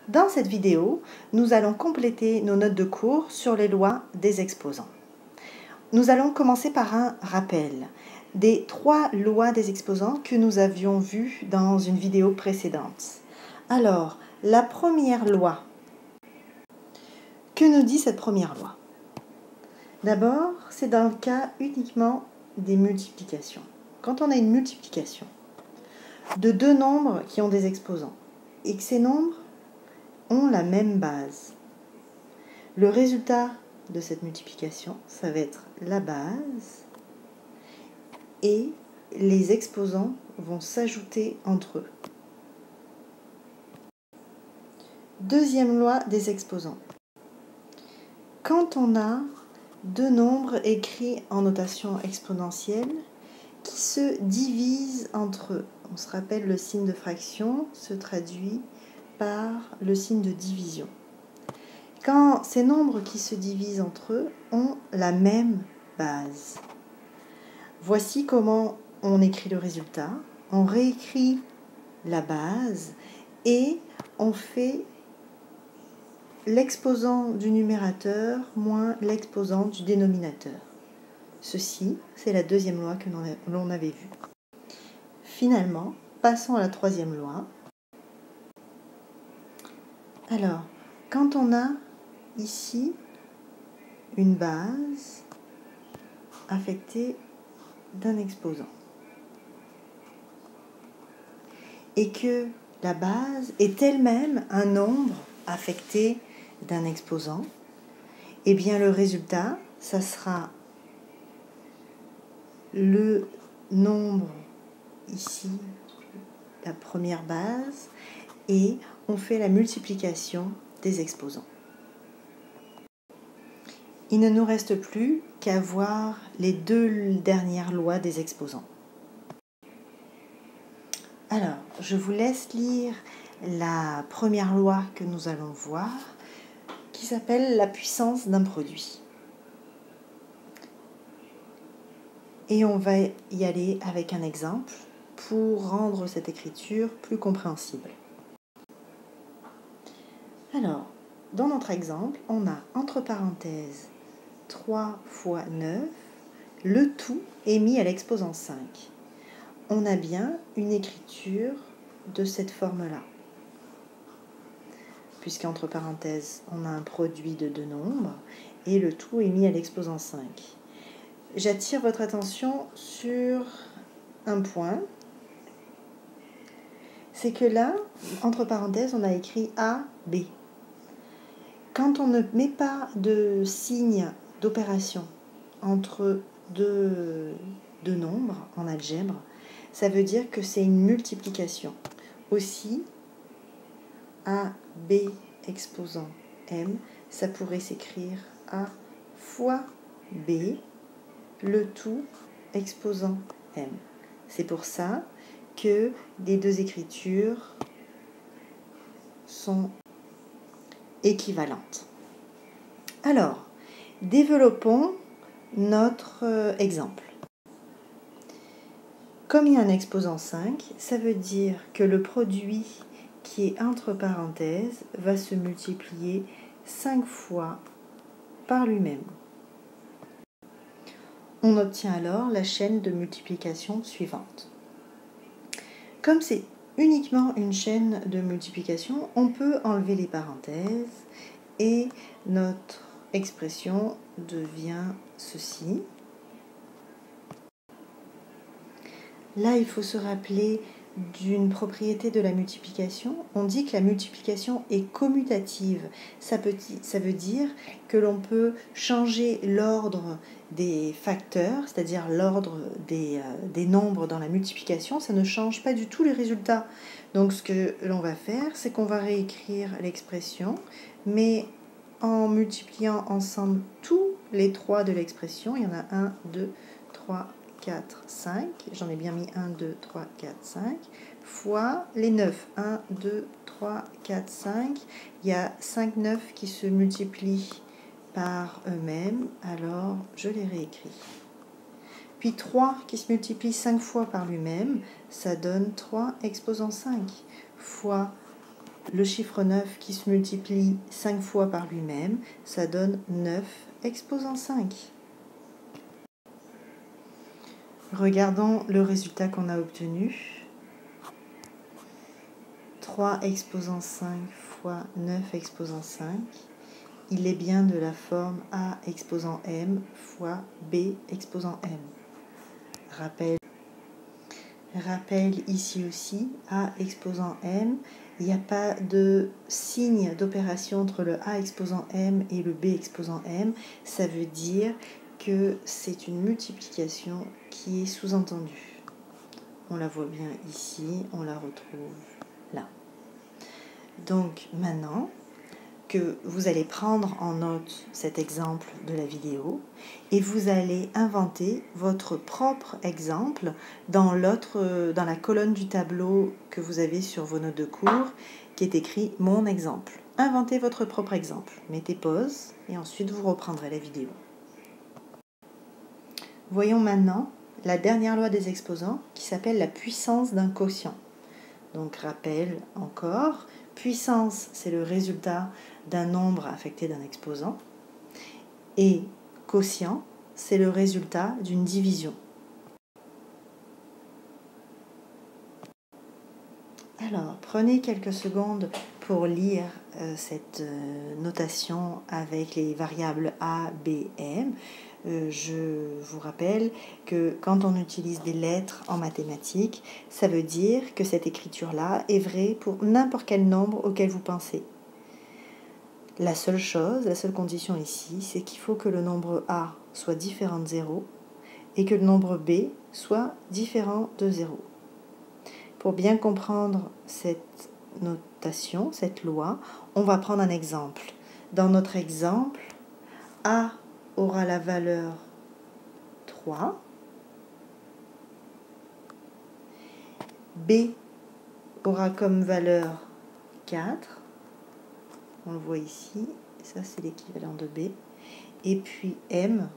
Dans cette vidéo, nous allons compléter nos notes de cours sur les lois des exposants. Nous allons commencer par un rappel des 3 lois des exposants que nous avions vues dans une vidéo précédente. Alors, la première loi, que nous dit cette première loi? D'abord, c'est dans le cas uniquement des multiplications. Quand on a une multiplication de 2 nombres qui ont des exposants et que ces nombres ont la même base, le résultat de cette multiplication, ça va être la base et les exposants vont s'ajouter entre eux. Deuxième loi des exposants. Quand on a 2 nombres écrits en notation exponentielle qui se divisent entre eux, on se rappelle le signe de fraction se traduit par le signe de division. Quand ces nombres qui se divisent entre eux ont la même base. Voici comment on écrit le résultat. On réécrit la base et on fait l'exposant du numérateur moins l'exposant du dénominateur. Ceci, c'est la deuxième loi que l'on avait vue. Finalement, passons à la troisième loi. Alors, quand on a ici une base affectée d'un exposant et que la base est elle-même un nombre affecté d'un exposant, eh bien le résultat, ça sera le nombre ici, la première base, et on fait la multiplication des exposants. Il ne nous reste plus qu'à voir les 2 dernières lois des exposants. Alors, je vous laisse lire la première loi que nous allons voir, qui s'appelle la puissance d'un produit. Et on va y aller avec un exemple pour rendre cette écriture plus compréhensible. Alors, dans notre exemple, on a entre parenthèses 3 fois 9, le tout est mis à l'exposant 5. On a bien une écriture de cette forme-là. Puisqu'entre parenthèses, on a un produit de 2 nombres et le tout est mis à l'exposant 5. J'attire votre attention sur un point. C'est que là, entre parenthèses, on a écrit A, B. Quand on ne met pas de signe d'opération entre deux nombres en algèbre, ça veut dire que c'est une multiplication. Aussi, A, B exposant M, ça pourrait s'écrire A fois B, le tout exposant M. C'est pour ça que les 2 écritures sont équivalentes. Alors, développons notre exemple. Comme il y a un exposant 5, ça veut dire que le produit qui est entre parenthèses va se multiplier 5 fois par lui-même. On obtient alors la chaîne de multiplication suivante. Comme c'est uniquement une chaîne de multiplication, on peut enlever les parenthèses et notre expression devient ceci. Là, il faut se rappeler d'une propriété de la multiplication. On dit que la multiplication est commutative. Ça veut dire que l'on peut changer l'ordre des facteurs, c'est-à-dire l'ordre des nombres dans la multiplication. Ça ne change pas du tout les résultats. Donc ce que l'on va faire, c'est qu'on va réécrire l'expression, mais en multipliant ensemble tous les 3 de l'expression. Il y en a 1, 2, 3, 4, 5, j'en ai bien mis 1, 2, 3, 4, 5, fois les 9, 1, 2, 3, 4, 5, il y a 5 9 qui se multiplient par eux-mêmes, alors je les réécris. Puis 3 qui se multiplient 5 fois par lui-même, ça donne 3 exposant 5, fois le chiffre 9 qui se multiplie 5 fois par lui-même, ça donne 9 exposant 5. Regardons le résultat qu'on a obtenu. 3 exposant 5 fois 9 exposant 5. Il est bien de la forme A exposant M fois B exposant M. Rappel ici aussi, A exposant M, il n'y a pas de signe d'opération entre le A exposant M et le B exposant M. Ça veut dire que c'est une multiplication qui est sous-entendue. On la voit bien ici, on la retrouve là. Donc maintenant que vous allez prendre en note cet exemple de la vidéo et vous allez inventer votre propre exemple dans la colonne du tableau que vous avez sur vos notes de cours qui est écrit « Mon exemple ». Inventez votre propre exemple. Mettez pause et ensuite vous reprendrez la vidéo. Voyons maintenant la dernière loi des exposants qui s'appelle la puissance d'un quotient. Donc rappel encore, puissance c'est le résultat d'un nombre affecté d'un exposant et quotient c'est le résultat d'une division. Alors prenez quelques secondes pour lire cette notation avec les variables A, B, M. Je vous rappelle que quand on utilise des lettres en mathématiques, ça veut dire que cette écriture-là est vraie pour n'importe quel nombre auquel vous pensez. La seule condition ici, c'est qu'il faut que le nombre A soit différent de 0 et que le nombre B soit différent de 0. Pour bien comprendre cette notation, cette loi, on va prendre un exemple. Dans notre exemple, A aura la valeur 3, B aura comme valeur 4, on le voit ici, ça c'est l'équivalent de B, et puis M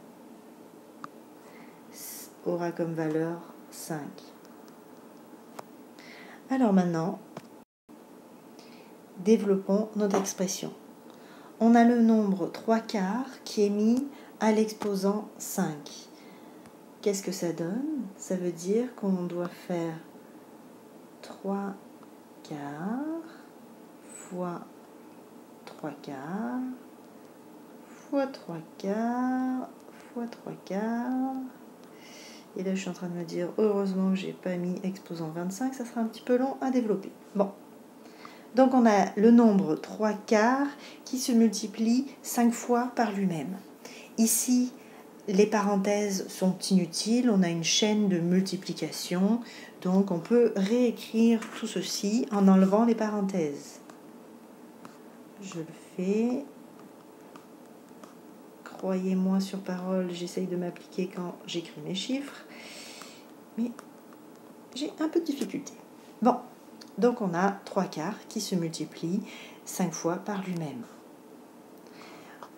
aura comme valeur 5. Alors maintenant, développons notre expression. On a le nombre 3/4 qui est mis à l'exposant 5. Qu'est-ce que ça donne? Ça veut dire qu'on doit faire 3/4 fois 3/4 fois 3/4 fois 3/4. Et là, je suis en train de me dire, heureusement que j'ai pas mis exposant 25, ça sera un petit peu long à développer. Bon. Donc, on a le nombre 3/4 qui se multiplie 5 fois par lui-même. Ici, les parenthèses sont inutiles, on a une chaîne de multiplication, donc on peut réécrire tout ceci en enlevant les parenthèses. Je le fais. Croyez-moi sur parole, j'essaye de m'appliquer quand j'écris mes chiffres, mais j'ai un peu de difficulté. Bon, donc on a 3/4 qui se multiplie 5 fois par lui-même.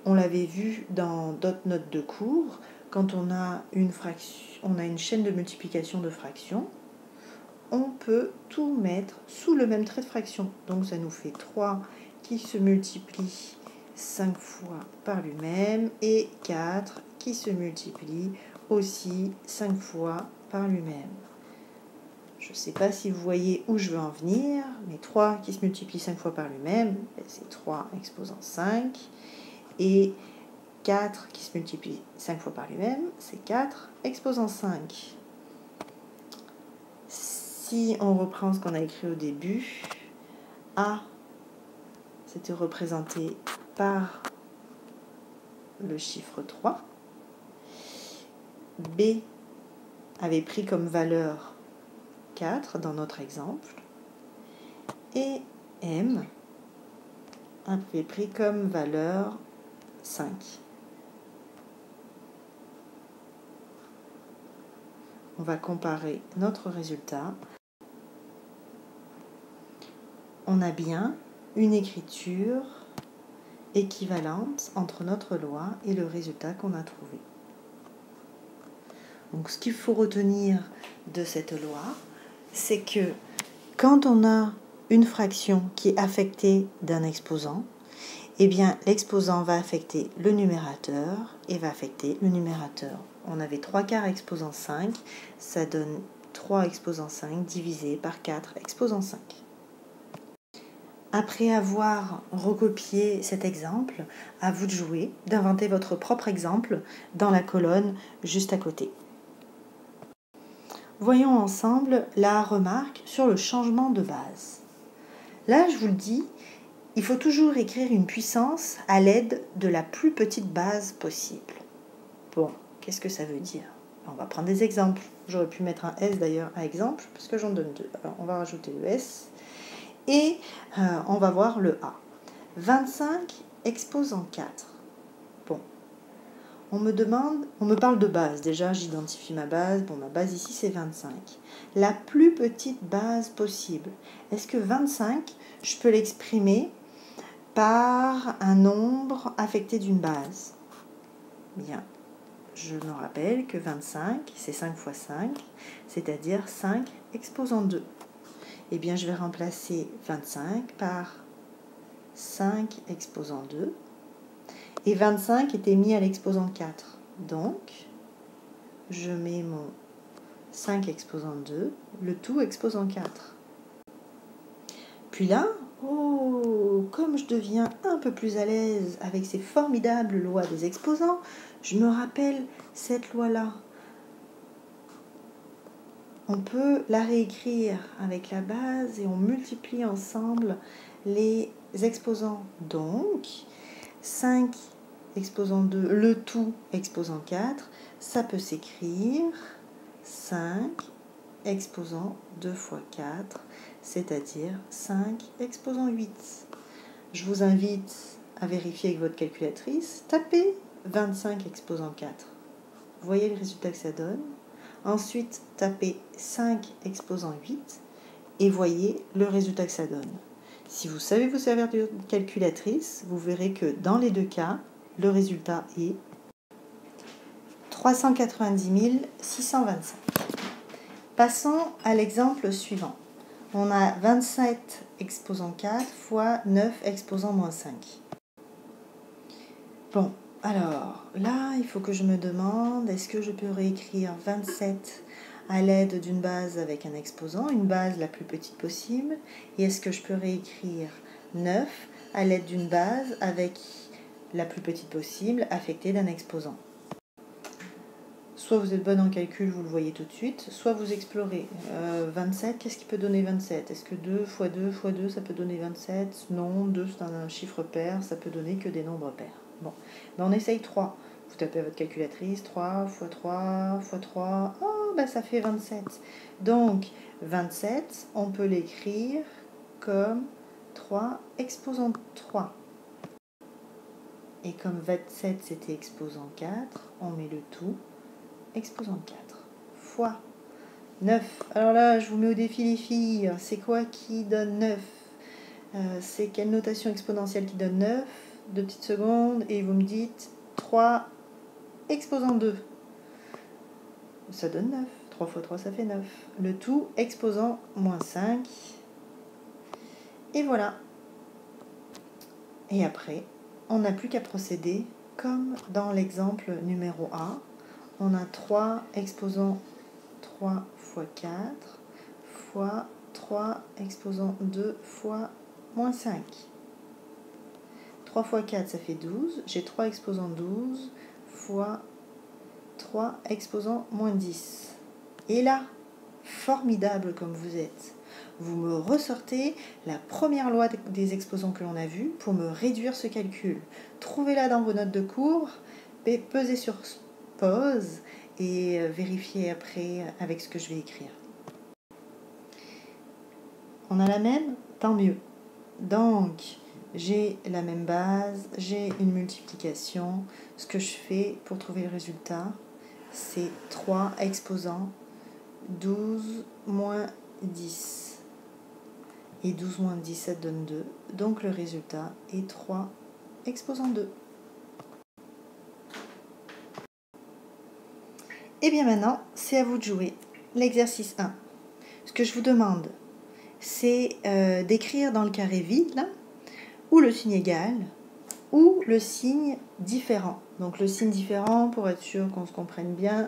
On l'avait vu dans d'autres notes de cours, quand on a une chaîne de multiplication de fractions, on peut tout mettre sous le même trait de fraction. Donc ça nous fait 3 qui se multiplie 5 fois par lui-même et 4 qui se multiplie aussi 5 fois par lui-même. Je ne sais pas si vous voyez où je veux en venir, mais 3 qui se multiplie 5 fois par lui-même, c'est 3 exposant 5. Et 4 qui se multiplie 5 fois par lui-même, c'est 4 exposant 5. Si on reprend ce qu'on a écrit au début, A, c'était représenté par le chiffre 3. B avait pris comme valeur 4 dans notre exemple. Et M avait pris comme valeur 5. On va comparer notre résultat. On a bien une écriture équivalente entre notre loi et le résultat qu'on a trouvé. Donc ce qu'il faut retenir de cette loi, c'est que quand on a une fraction qui est affectée d'un exposant, eh bien l'exposant va affecter le numérateur et va affecter le numérateur. On avait 3/4 exposant 5, ça donne 3 exposant 5 divisé par 4 exposant 5. Après avoir recopié cet exemple, à vous de jouer, d'inventer votre propre exemple dans la colonne juste à côté. Voyons ensemble la remarque sur le changement de base. Là, je vous le dis, il faut toujours écrire une puissance à l'aide de la plus petite base possible. Bon, qu'est-ce que ça veut dire? On va prendre des exemples. J'aurais pu mettre un S d'ailleurs à exemple, parce que j'en donne 2. Alors, on va rajouter le S et on va voir le A. 25 exposant 4. Bon, on me parle de base. Déjà, j'identifie ma base. Bon, ma base ici, c'est 25. La plus petite base possible. Est-ce que 25, je peux l'exprimer par un nombre affecté d'une base? Bien, je me rappelle que 25, c'est 5 fois 5, c'est-à-dire 5 exposant 2. Eh bien, je vais remplacer 25 par 5 exposant 2. Et 25 était mis à l'exposant 4. Donc, je mets mon 5 exposant 2, le tout exposant 4. Puis là, comme je deviens un peu plus à l'aise avec ces formidables lois des exposants, je me rappelle cette loi-là. On peut la réécrire avec la base et on multiplie ensemble les exposants. Donc, 5 exposant 2, le tout exposant 4, ça peut s'écrire 5 exposant 2 fois 4, c'est-à-dire 5 exposant 8. Je vous invite à vérifier avec votre calculatrice. Tapez 25 exposant 4. Vous voyez le résultat que ça donne. Ensuite, tapez 5 exposant 8 et voyez le résultat que ça donne. Si vous savez vous servir de calculatrice, vous verrez que dans les deux cas, le résultat est 390 625. Passons à l'exemple suivant. On a 27 exposant 4 fois 9 exposant moins 5. Bon, alors là, il faut que je me demande, est-ce que je peux réécrire 27 à l'aide d'une base avec un exposant, une base la plus petite possible, et est-ce que je peux réécrire 9 à l'aide d'une base avec la plus petite possible affectée d'un exposant? Soit vous êtes bonne en calcul, vous le voyez tout de suite, soit vous explorez. 27, qu'est-ce qui peut donner 27? Est-ce que 2 fois 2 fois 2, ça peut donner 27? Non, 2 c'est un chiffre pair, ça peut donner que des nombres pairs. Bon, ben on essaye 3. Vous tapez à votre calculatrice, 3 fois 3 fois 3, oh, ben ça fait 27. Donc, 27, on peut l'écrire comme 3 exposant 3. Et comme 27 c'était exposant 4, on met le tout exposant 4 fois 9. Alors là, je vous mets au défi les filles. C'est quoi qui donne 9? C'est quelle notation exponentielle qui donne 9? 2 petites secondes et vous me dites 3 exposant 2. Ça donne 9. 3 fois 3, ça fait 9. Le tout exposant moins 5. Et voilà. Et après, on n'a plus qu'à procéder comme dans l'exemple numéro A. On a 3 exposant 3 fois 4 fois 3 exposant 2 fois moins 5. 3 fois 4, ça fait 12. J'ai 3 exposant 12 fois 3 exposant moins 10. Et là, formidable comme vous êtes, vous me ressortez la première loi des exposants que l'on a vue pour me réduire ce calcul. Trouvez-la dans vos notes de cours, pesez sur pause et vérifiez après avec ce que je vais écrire. On a la même? Tant mieux. Donc, j'ai la même base, j'ai une multiplication. Ce que je fais pour trouver le résultat, c'est 3 exposant 12 moins 10. Et 12 moins 10, ça donne 2. Donc, le résultat est 3 exposant 2. Et bien maintenant, c'est à vous de jouer. L'exercice 1. Ce que je vous demande, c'est d'écrire dans le carré vide, là, ou le signe égal, ou le signe différent. Donc le signe différent, pour être sûr qu'on se comprenne bien,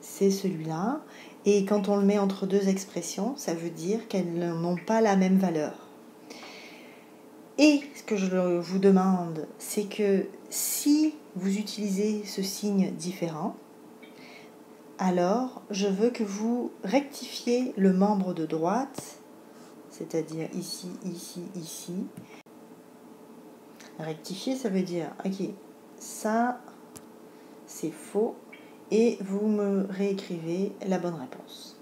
c'est celui-là. Et quand on le met entre deux expressions, ça veut dire qu'elles n'ont pas la même valeur. Et ce que je vous demande, c'est que si vous utilisez ce signe différent, alors je veux que vous rectifiez le membre de droite, c'est-à-dire ici, ici, ici. Rectifier, ça veut dire, ok, ça c'est faux, et vous me réécrivez la bonne réponse.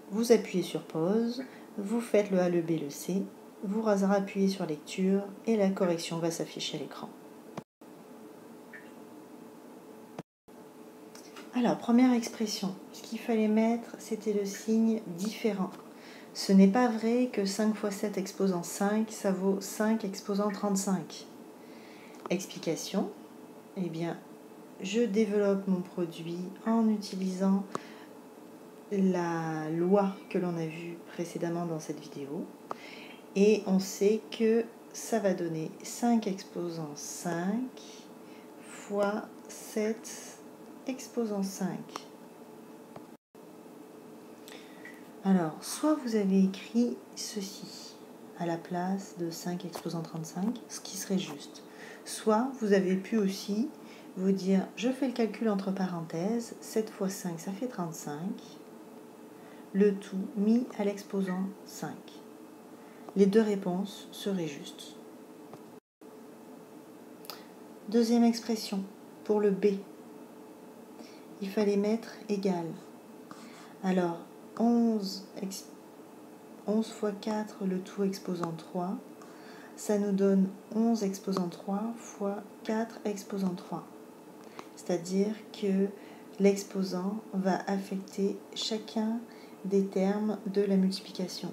Vous appuyez sur pause, vous faites le A, le B, le C, vous appuyez sur lecture et la correction va s'afficher à l'écran. Alors, première expression, ce qu'il fallait mettre, c'était le signe différent. Ce n'est pas vrai que 5 x 7 exposant 5, ça vaut 5 exposant 35. Explication, eh bien, je développe mon produit en utilisant la loi que l'on a vue précédemment dans cette vidéo. Et on sait que ça va donner 5 exposant 5 fois 7 exposant 5. Alors, soit vous avez écrit ceci à la place de 5 exposant 35, ce qui serait juste. Soit vous avez pu aussi vous dire, je fais le calcul entre parenthèses, 7 fois 5, ça fait 35, le tout mis à l'exposant 5. Les deux réponses seraient justes. Deuxième expression, pour le B, il fallait mettre égal. Alors, 11 fois 4, le tout exposant 3, ça nous donne 11 exposant 3 fois 4 exposant 3. C'est-à-dire que l'exposant va affecter chacun des termes de la multiplication.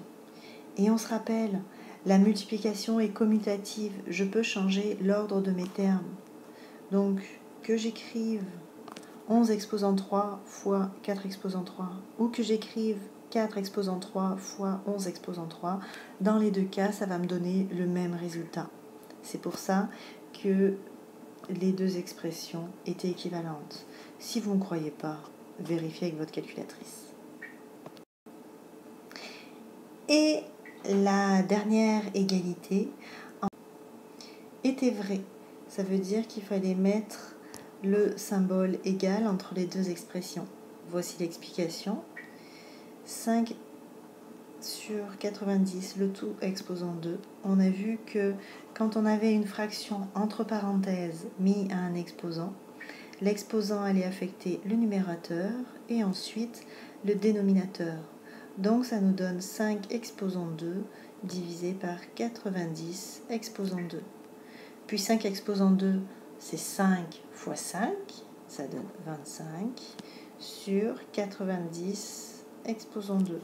Et on se rappelle, la multiplication est commutative. Je peux changer l'ordre de mes termes. Donc, que j'écrive 11 exposant 3 fois 4 exposant 3 ou que j'écrive 4 exposant 3 fois 11 exposant 3, dans les deux cas, ça va me donner le même résultat. C'est pour ça que les deux expressions étaient équivalentes. Si vous ne croyez pas, vérifiez avec votre calculatrice. Et la dernière égalité était vraie. Ça veut dire qu'il fallait mettre le symbole égal entre les deux expressions. Voici l'explication. 5 sur 90, le tout exposant 2. On a vu que quand on avait une fraction entre parenthèses mis à un exposant, l'exposant allait affecter le numérateur et ensuite le dénominateur. Donc ça nous donne 5 exposant 2 divisé par 90 exposant 2. Puis 5 exposant 2, c'est 5 fois 5, ça donne 25, sur 90 exposant 2.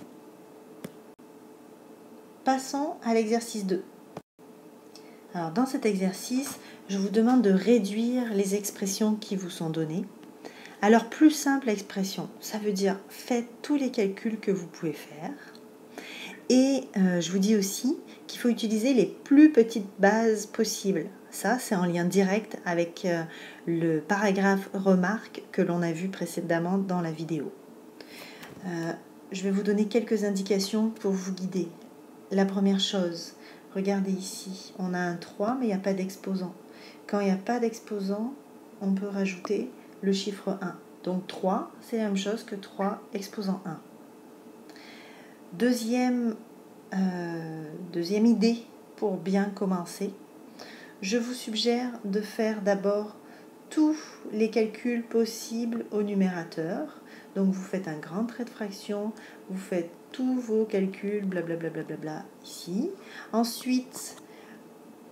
Passons à l'exercice 2. Alors dans cet exercice, je vous demande de réduire les expressions qui vous sont données à leur plus simple expression. Ça veut dire faites tous les calculs que vous pouvez faire. Et je vous dis aussi qu'il faut utiliser les plus petites bases possibles. Ça, c'est en lien direct avec le paragraphe remarque que l'on a vu précédemment dans la vidéo. Je vais vous donner quelques indications pour vous guider. La première chose, regardez ici, on a un 3 mais il n'y a pas d'exposant. Quand il n'y a pas d'exposant, on peut rajouter le chiffre 1. Donc 3, c'est la même chose que 3 exposant 1. Deuxième idée pour bien commencer, je vous suggère de faire d'abord tous les calculs possibles au numérateur. Donc vous faites un grand trait de fraction, vous faites tous vos calculs, blablabla, ici. Ensuite,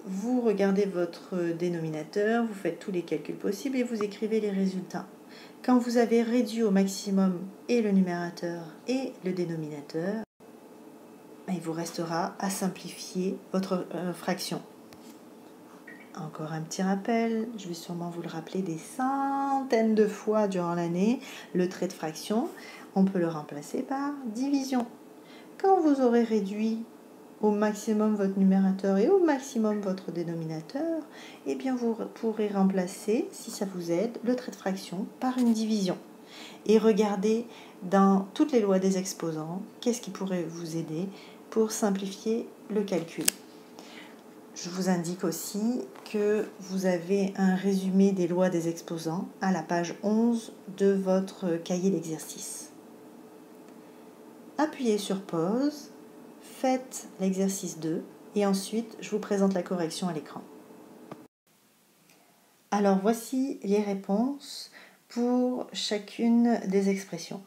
vous regardez votre dénominateur, vous faites tous les calculs possibles et vous écrivez les résultats. Quand vous avez réduit au maximum et le numérateur et le dénominateur, il vous restera à simplifier votre fraction. Encore un petit rappel, je vais sûrement vous le rappeler des centaines de fois durant l'année, le trait de fraction, on peut le remplacer par division. Quand vous aurez réduit au maximum votre numérateur et au maximum votre dénominateur, eh bien vous pourrez remplacer, si ça vous aide, le trait de fraction par une division. Et regardez dans toutes les lois des exposants, qu'est-ce qui pourrait vous aider pour simplifier le calcul. Je vous indique aussi que vous avez un résumé des lois des exposants à la page 11 de votre cahier d'exercice. Appuyez sur pause, faites l'exercice 2 et ensuite je vous présente la correction à l'écran. Alors voici les réponses pour chacune des expressions.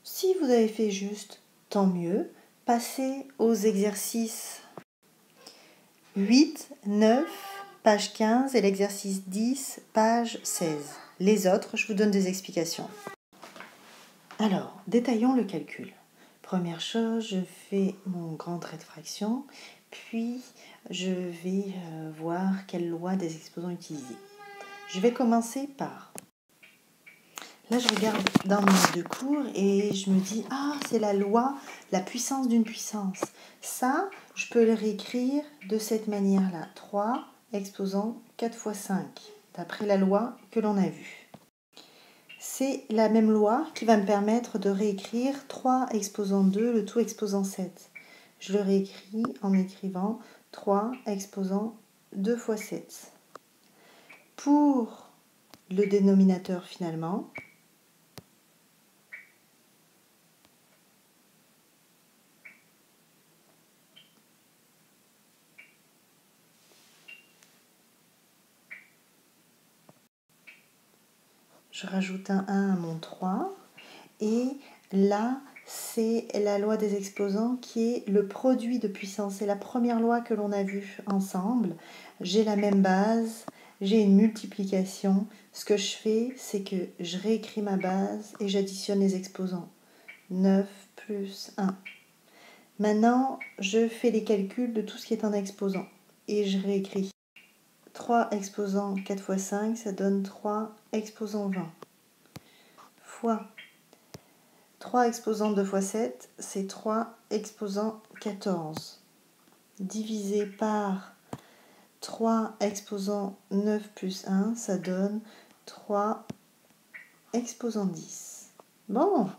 Si vous avez fait juste, tant mieux. Passez aux exercices 8, 9, page 15 et l'exercice 10, page 16. Les autres, je vous donne des explications. Alors, détaillons le calcul. Première chose, je fais mon grand trait de fraction, puis je vais voir quelle loi des exposants utiliser. Je vais commencer par... Là, je regarde dans mes deux cours et je me dis, ah, c'est la loi, la puissance d'une puissance. Ça, je peux le réécrire de cette manière-là. 3 exposant 4 fois 5, d'après la loi que l'on a vue. C'est la même loi qui va me permettre de réécrire 3 exposant 2, le tout exposant 7. Je le réécris en écrivant 3 exposant 2 fois 7. Pour le dénominateur finalement, je rajoute un 1 à mon 3 et là c'est la loi des exposants qui est le produit de puissance. C'est la première loi que l'on a vue ensemble. J'ai la même base, j'ai une multiplication. Ce que je fais, c'est que je réécris ma base et j'additionne les exposants. 9 plus 1. Maintenant, je fais les calculs de tout ce qui est en exposant et je réécris. 3 exposant 4 fois 5, ça donne 3 exposant 20. Fois 3 exposant 2 fois 7, c'est 3 exposant 14. Divisé par 3 exposant 9 plus 1, ça donne 3 exposant 10. Bon,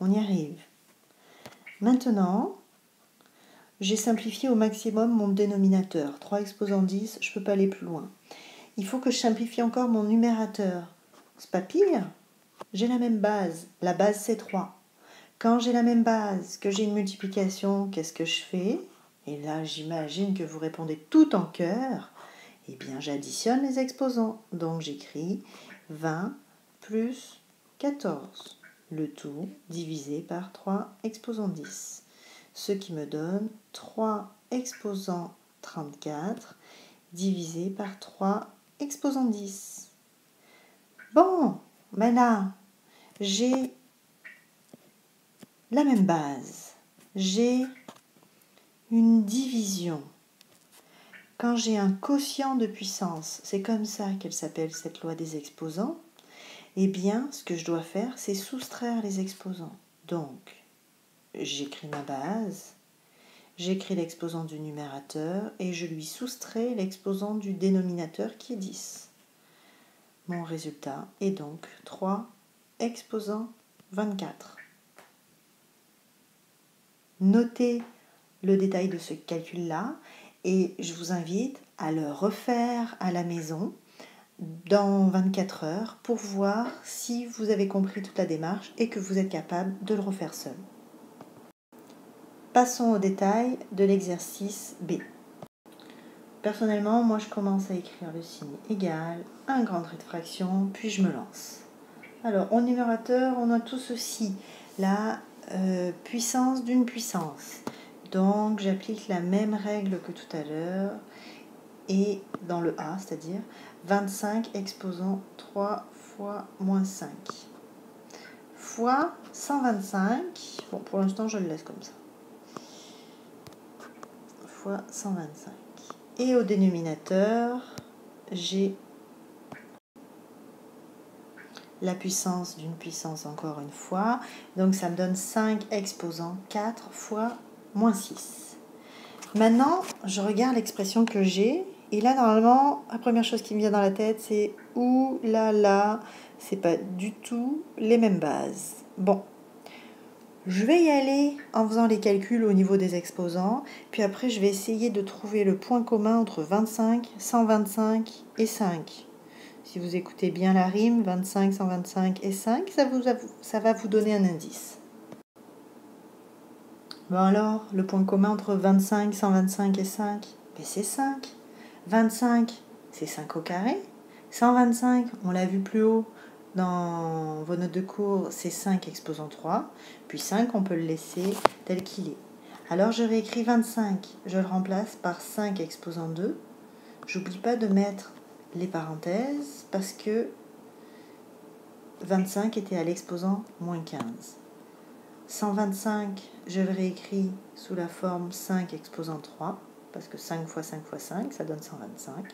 on y arrive. Maintenant, j'ai simplifié au maximum mon dénominateur. 3 exposant 10, je ne peux pas aller plus loin. Il faut que je simplifie encore mon numérateur. C'est pas pire. J'ai la même base. La base, c'est 3. Quand j'ai la même base, que j'ai une multiplication, qu'est-ce que je fais? Et là, j'imagine que vous répondez tout en cœur. Eh bien, j'additionne les exposants. Donc, j'écris 20 plus 14. Le tout divisé par 3 exposant 10. Ce qui me donne 3 exposant 34 divisé par 3 exposant 10. Bon, maintenant, j'ai la même base. J'ai une division. Quand j'ai un quotient de puissance, c'est comme ça qu'elle s'appelle cette loi des exposants, eh bien, ce que je dois faire, c'est soustraire les exposants. Donc, j'écris ma base, j'écris l'exposant du numérateur et je lui soustrais l'exposant du dénominateur qui est 10. Mon résultat est donc 3 exposant 24. Notez le détail de ce calcul-là et je vous invite à le refaire à la maison dans 24 heures pour voir si vous avez compris toute la démarche et que vous êtes capable de le refaire seul. Passons au détail de l'exercice B. Personnellement, moi je commence à écrire le signe égal, un grand trait de fraction, puis je me lance. Alors, au numérateur, on a tout ceci, la puissance d'une puissance. Donc, j'applique la même règle que tout à l'heure et dans le A, c'est-à-dire 25 exposant 3 fois moins 5 fois 125. Bon, pour l'instant, je le laisse comme ça. Fois 125. Et au dénominateur, j'ai la puissance d'une puissance encore une fois. Donc ça me donne 5 exposant 4 fois moins 6. Maintenant, je regarde l'expression que j'ai. Et là, normalement, la première chose qui me vient dans la tête, c'est « ouh là là », c'est pas du tout les mêmes bases. Bon, je vais y aller en faisant les calculs au niveau des exposants. Puis après, je vais essayer de trouver le point commun entre 25, 125 et 5. Si vous écoutez bien la rime, 25, 125 et 5, ça va vous donner un indice. Bon alors, le point commun entre 25, 125 et 5, c'est 5. 25, c'est 5 au carré. 125, on l'a vu plus haut dans vos notes de cours, c'est 5 exposant 3. Puis 5, on peut le laisser tel qu'il est. Alors je réécris 25, je le remplace par 5 exposant 2. J'oublie pas de mettre les parenthèses parce que 25 était à l'exposant moins 15. 125, je le réécris sous la forme 5 exposant 3, parce que 5 fois 5 fois 5, ça donne 125,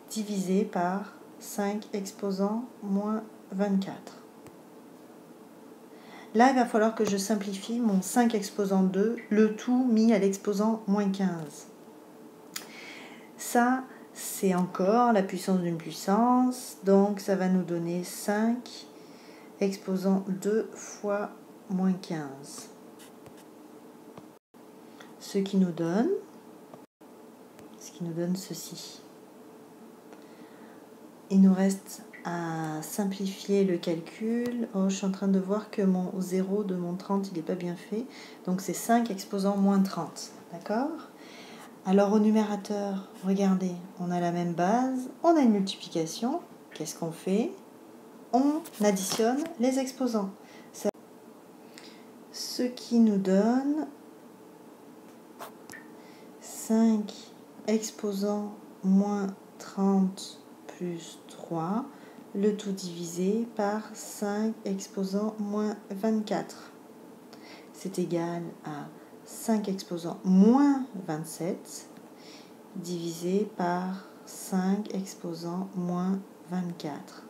divisé par 5 exposant moins 24. Là, il va falloir que je simplifie mon 5 exposant 2, le tout mis à l'exposant moins 15. Ça, c'est encore la puissance d'une puissance, donc ça va nous donner 5 exposant 2 fois moins 15. Ce qui nous donne ceci. Il nous reste à simplifier le calcul. Oh, je suis en train de voir que mon 0 de mon 30, il n'est pas bien fait. Donc c'est 5 exposant moins 30. D'accord ? Alors au numérateur, regardez, on a la même base, on a une multiplication. Qu'est-ce qu'on fait ? On additionne les exposants. Ce qui nous donne 5 exposant moins 30 plus 3, le tout divisé par 5 exposant moins 24. C'est égal à 5 exposant moins 27 divisé par 5 exposant moins 24.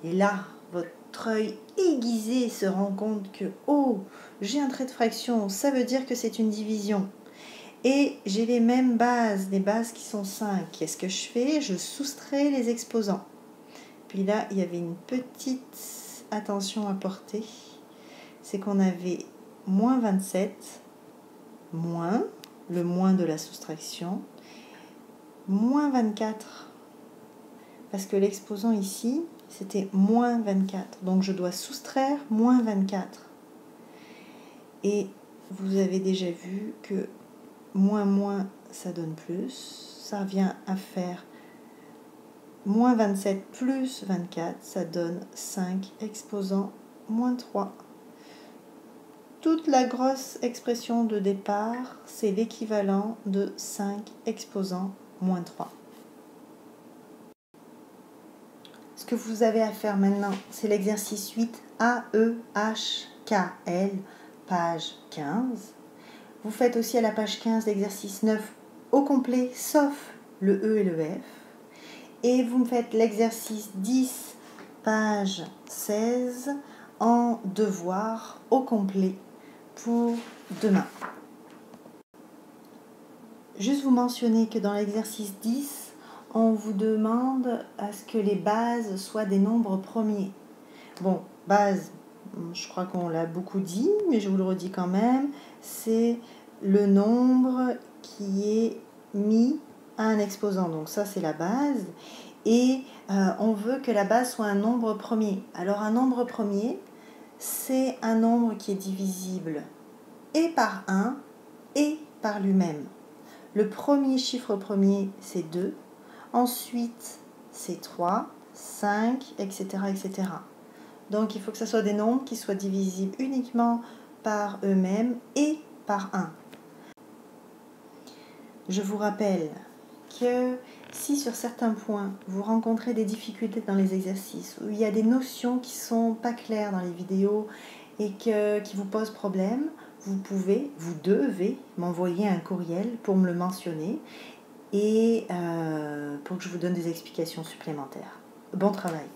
Et là, votre œil aiguisé se rend compte que, oh, j'ai un trait de fraction, ça veut dire que c'est une division. Et j'ai les mêmes bases, des bases qui sont 5. Qu'est-ce que je fais ? Je soustrais les exposants. Puis là, il y avait une petite attention à porter. C'est qu'on avait moins 27, moins, le moins de la soustraction, moins 24. Parce que l'exposant ici, c'était moins 24. Donc je dois soustraire moins 24. Et vous avez déjà vu que moins, ça donne plus. Ça revient à faire moins 27 plus 24, ça donne 5 exposant moins 3. Toute la grosse expression de départ, c'est l'équivalent de 5 exposant moins 3. Ce que vous avez à faire maintenant, c'est l'exercice 8 AEHKL, page 15. Vous faites aussi à la page 15 l'exercice 9 au complet, sauf le E et le F. Et vous me faites l'exercice 10, page 16, en devoir au complet pour demain. Juste vous mentionner que dans l'exercice 10, on vous demande à ce que les bases soient des nombres premiers. Bon, base, je crois qu'on l'a beaucoup dit, mais je vous le redis quand même, c'est le nombre qui est mis à un exposant. Donc ça, c'est la base. Et on veut que la base soit un nombre premier. Alors un nombre premier, c'est un nombre qui est divisible et par 1 et par lui-même. Le premier chiffre premier, c'est 2. Ensuite, c'est 3, 5, etc., etc. Donc il faut que ce soit des nombres qui soient divisibles uniquement par eux-mêmes et par 1. Je vous rappelle que si sur certains points vous rencontrez des difficultés dans les exercices, où il y a des notions qui ne sont pas claires dans les vidéos et qui vous posent problème, vous devez m'envoyer un courriel pour me le mentionner et pour que je vous donne des explications supplémentaires. Bon travail!